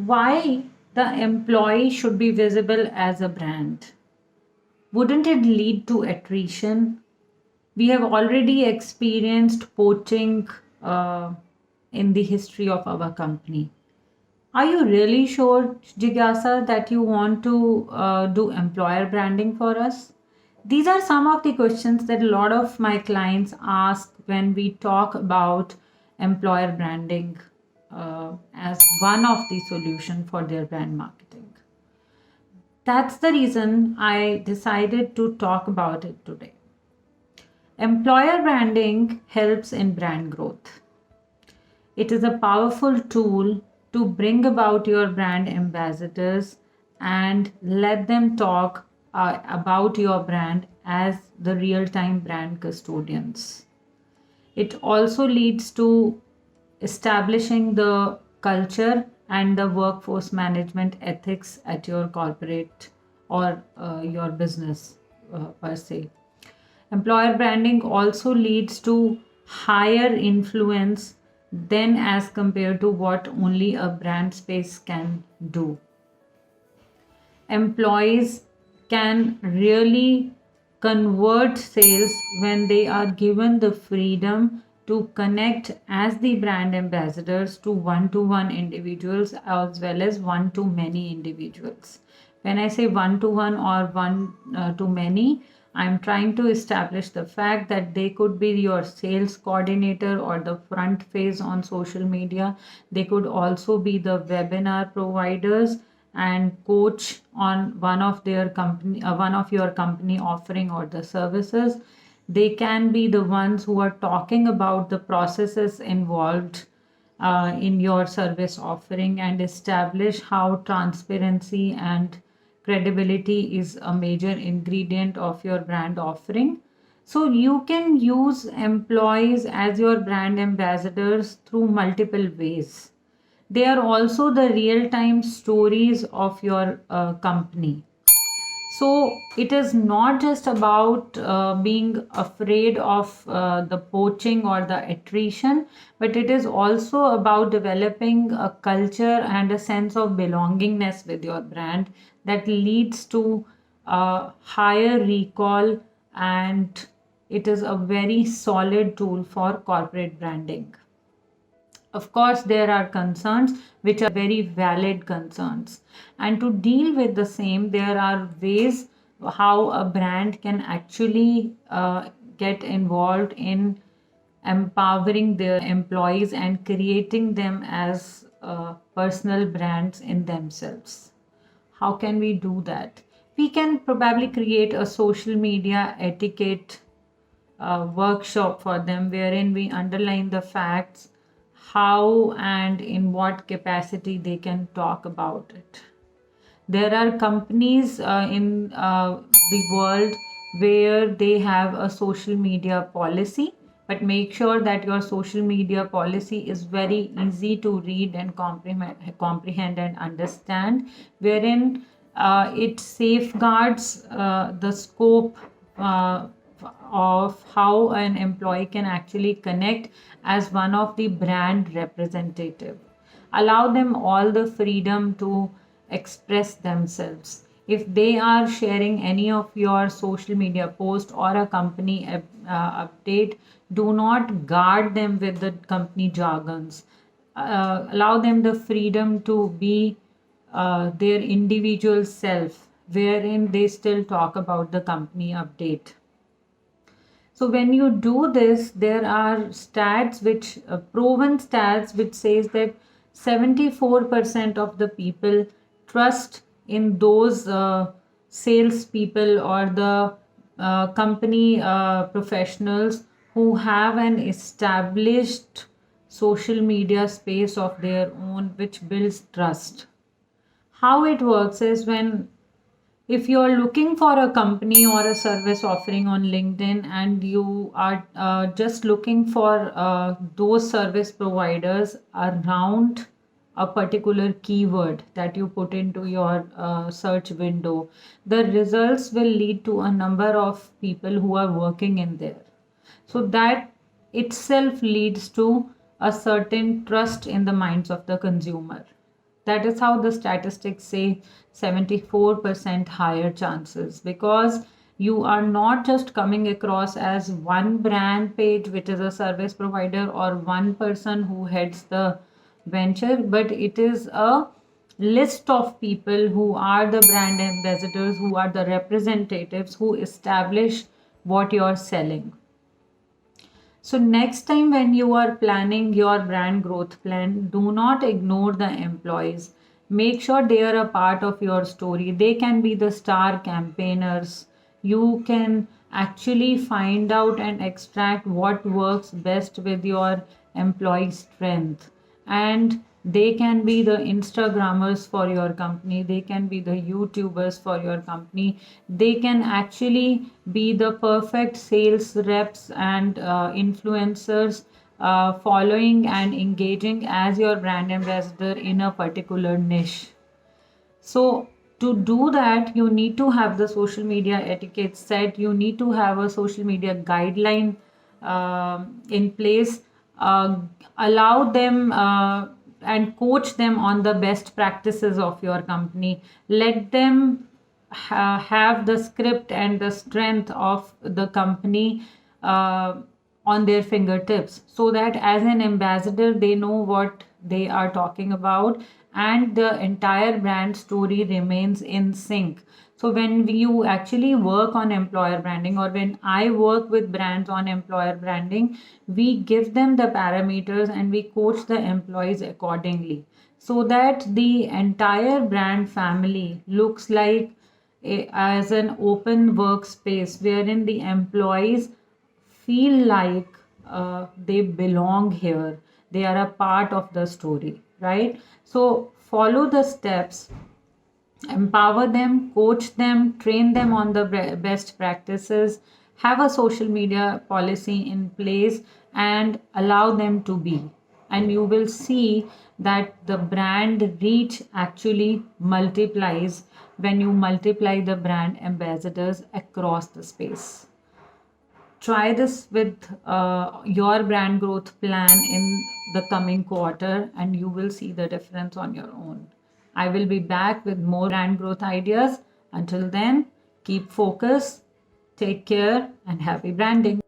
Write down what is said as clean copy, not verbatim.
Why the employee should be visible as a brand? Wouldn't it lead to attrition? We have already experienced poaching uh, in the history of our company. Are you really sure, Jigyasa, that you want to do employer branding for us? These are some of the questions that a lot of my clients ask when we talk about employer branding as one of the solution for their brand marketing. That's the reason I decided to talk about it today. Employer branding helps in brand growth. It is a powerful tool to bring about your brand ambassadors and let them talk about your brand as the real time brand custodians. It also leads to establishing the culture and the workforce management ethics at your corporate or your business per se. Employer branding also leads to higher influence than as compared to what only a brand space can do. Employees can really convert sales when they are given the freedom to connect as the brand ambassadors to one individuals as well as one to many individuals. When I say one to one or one to many, I'm trying to establish the fact that they could be your sales coordinator or the front face on social media. They could also be the webinar providers and coach on one of your company offering or the services. They can be the ones who are talking about the processes involved in your service offering and establish how transparency and credibility is a major ingredient of your brand offering. So you can use employees as your brand ambassadors through multiple ways. They are also the real time stories of your company. So it is not just about being afraid of the poaching or the attrition, but it is also about developing a culture and a sense of belongingness with your brand that leads to higher recall, and it is a very solid tool for corporate branding. Of course, there are concerns which are very valid concerns. And to deal with the same, there are ways how a brand can actually get involved in empowering their employees and creating them as personal brands in themselves. How can we do that? We can probably create a social media etiquette workshop for them wherein we underline the facts, how and in what capacity they can talk about it. There are companies in the world where they have a social media policy, but make sure that your social media policy is very easy to read and comprehend and understand, wherein it safeguards the scope of how an employee can actually connect as one of the brand representative. Allow them all the freedom to express themselves. If they are sharing any of your social media post or a company update, do not guard them with the company jargons. Allow them the freedom to be their individual self, wherein they still talk about the company update. So when you do this, there are stats which proven stats which says that 74% of the people trust in those sales people or the company professionals who have an established social media space of their own, which builds trust. How it works is when if you are looking for a company or a service offering on LinkedIn and you are just looking for those service providers around a particular keyword that you put into your search window, the results will lead to a number of people who are working in there. So that itself leads to a certain trust in the minds of the consumer. That is how the statistics say 74% higher chances, because you are not just coming across as one brand page, which is a service provider, or one person who heads the venture, but it is a list of people who are the brand ambassadors, who are the representatives who establish what you're selling. So next time when you are planning your brand growth plan, do not ignore the employees. Make sure they are a part of your story. They can be the star campaigners. You can actually find out and extract what works best with your employee strength, and they can be the Instagrammers for your company, they can be the YouTubers for your company, they can actually be the perfect sales reps and influencers, following and engaging as your brand ambassador in a particular niche. So to do that, you need to have the social media etiquette set. You need to have a social media guideline in place. Allow them and coach them on the best practices of your company. Let them have the script and the strength of the company on their fingertips, so that as an ambassador they know what they are talking about, and the entire brand story remains in sync. So when you actually work on employer branding, or when I work with brands on employer branding, we give them the parameters and we coach the employees accordingly, so that the entire brand family looks like as an open workspace wherein the employees feel like they belong here, they are a part of the story, right? So follow the steps, empower them, coach them, train them on the best practices, have a social media policy in place, and allow them to be. And you will see that the brand reach actually multiplies when you multiply the brand ambassadors across the space. Try this with your brand growth plan in the coming quarter, and you will see the difference on your own. I will be back with more brand growth ideas. Until then, keep focus, take care, and happy branding.